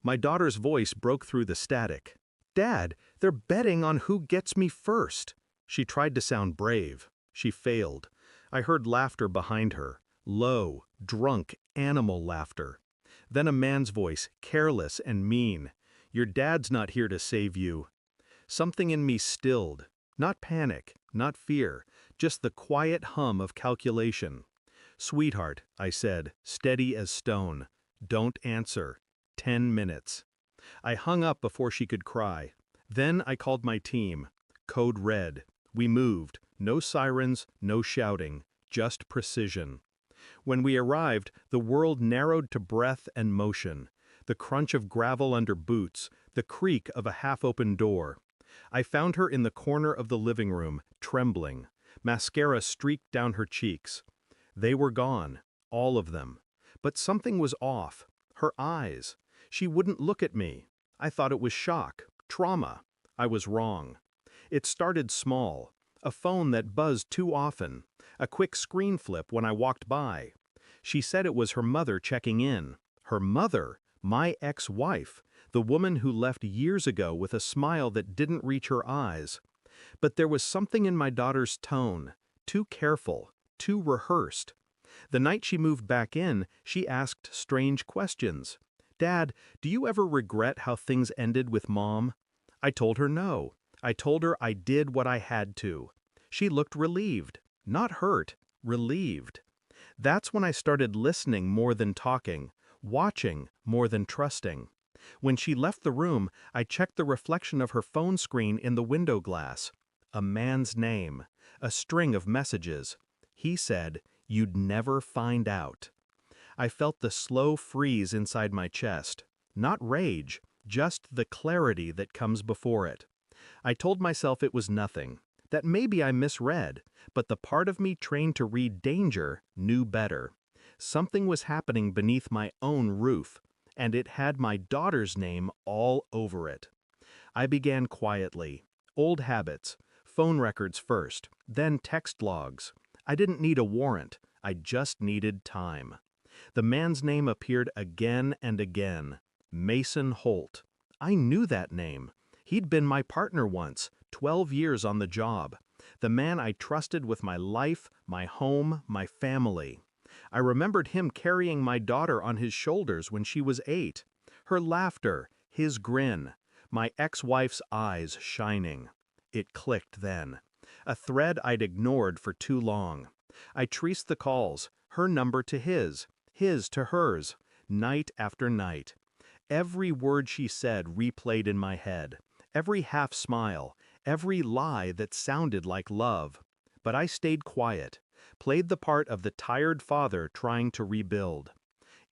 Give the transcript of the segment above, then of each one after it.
My daughter's voice broke through the static. "Dad, they're betting on who gets me first." She tried to sound brave. She failed. I heard laughter behind her. Low, drunk, animal laughter. Then a man's voice, careless and mean. "Your dad's not here to save you." Something in me stilled. Not panic, not fear, just the quiet hum of calculation. "Sweetheart," I said, steady as stone. "Don't answer. 10 minutes." I hung up before she could cry. Then I called my team. Code red. We moved. No sirens, no shouting, just precision. When we arrived, the world narrowed to breath and motion. The crunch of gravel under boots, the creak of a half-open door. I found her in the corner of the living room, trembling. Mascara streaked down her cheeks. They were gone, all of them. But something was off. Her eyes. She wouldn't look at me. I thought it was shock, trauma. I was wrong. It started small. A phone that buzzed too often. A quick screen flip when I walked by. She said it was her mother checking in. Her mother? My ex-wife, the woman who left years ago with a smile that didn't reach her eyes. But there was something in my daughter's tone, too careful, too rehearsed. The night she moved back in, she asked strange questions. "Dad, do you ever regret how things ended with Mom?" I told her no. I told her I did what I had to. She looked relieved, not hurt, relieved. That's when I started listening more than talking, watching more than trusting. When she left the room, I checked the reflection of her phone screen in the window glass. A man's name, a string of messages. He said, "You'd never find out." I felt the slow freeze inside my chest. Not rage, just the clarity that comes before it. I told myself it was nothing, that maybe I misread, but the part of me trained to read danger knew better. Something was happening beneath my own roof, and it had my daughter's name all over it. I began quietly. Old habits, phone records first, then text logs. I didn't need a warrant, I just needed time. The man's name appeared again and again. Mason Holt. I knew that name. He'd been my partner once, 12 years on the job. The man I trusted with my life, my home, my family. I remembered him carrying my daughter on his shoulders when she was 8. Her laughter, his grin, my ex-wife's eyes shining. It clicked then. A thread I'd ignored for too long. I traced the calls, her number to his to hers, night after night. Every word she said replayed in my head. Every half smile, every lie that sounded like love. But I stayed quiet, played the part of the tired father trying to rebuild.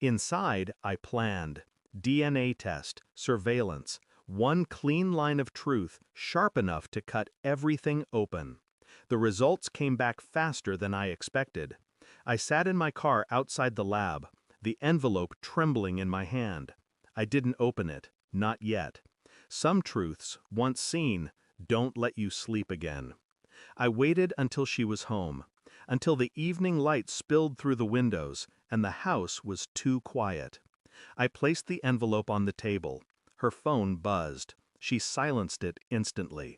Inside, I planned. DNA test, surveillance, one clean line of truth, sharp enough to cut everything open. The results came back faster than I expected. I sat in my car outside the lab, the envelope trembling in my hand. I didn't open it, not yet. Some truths, once seen, don't let you sleep again. I waited until she was home, until the evening light spilled through the windows and the house was too quiet. I placed the envelope on the table. Her phone buzzed. She silenced it instantly.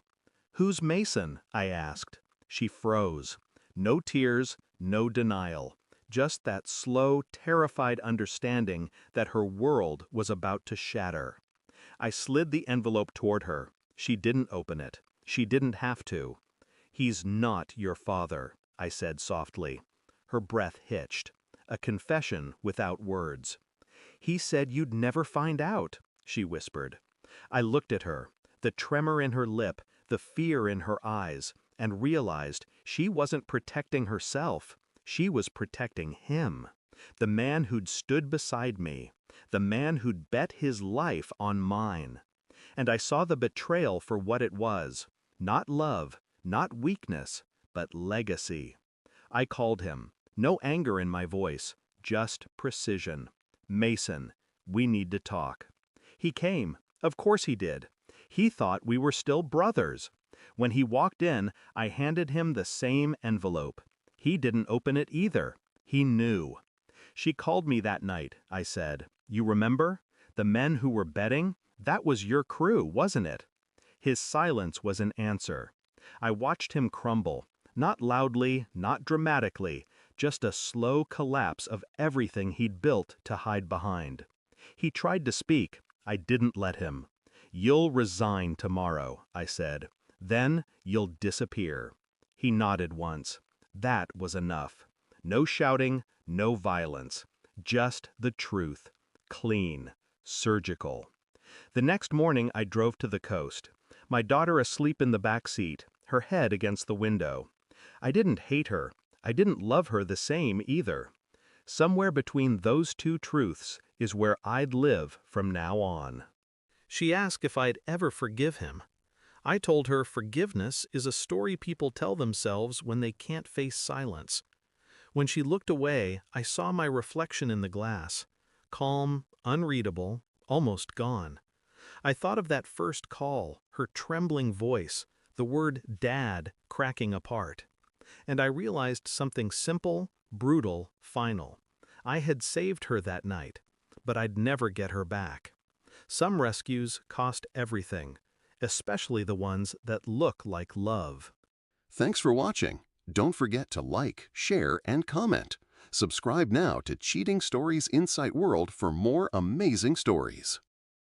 "Who's Mason?" I asked. She froze. No tears, no denial. Just that slow, terrified understanding that her world was about to shatter. I slid the envelope toward her. She didn't open it. She didn't have to. "He's not your father," I said softly. Her breath hitched. A confession without words. "He said you'd never find out," she whispered. I looked at her, the tremor in her lip, the fear in her eyes, and realized she wasn't protecting herself. She was protecting him. The man who'd stood beside me. The man who'd bet his life on mine. And I saw the betrayal for what it was. Not love, not weakness, but legacy. I called him. No anger in my voice, just precision. "Mason, we need to talk." He came. Of course he did. He thought we were still brothers. When he walked in, I handed him the same envelope. He didn't open it either. He knew. "She called me that night," I said. "You remember? The men who were betting? That was your crew, wasn't it? His silence was an answer. I watched him crumble, not loudly, not dramatically, just a slow collapse of everything he'd built to hide behind. He tried to speak. I didn't let him. "You'll resign tomorrow," I said. "Then you'll disappear." He nodded once. That was enough. No shouting, no violence. Just the truth. Clean. Surgical. The next morning I drove to the coast. My daughter asleep in the back seat, her head against the window. I didn't hate her. I didn't love her the same either. Somewhere between those two truths is where I'd live from now on. She asked if I'd ever forgive him. I told her forgiveness is a story people tell themselves when they can't face silence. When she looked away, I saw my reflection in the glass. Calm, unreadable, almost gone. I thought of that first call, her trembling voice, the word "Dad" cracking apart. And I realized something simple, brutal, final. I had saved her that night, but I'd never get her back. Some rescues cost everything, especially the ones that look like love. Thanks for watching. Don't forget to like, share, and comment. Subscribe now to Cheating Stories Insight World for more amazing stories.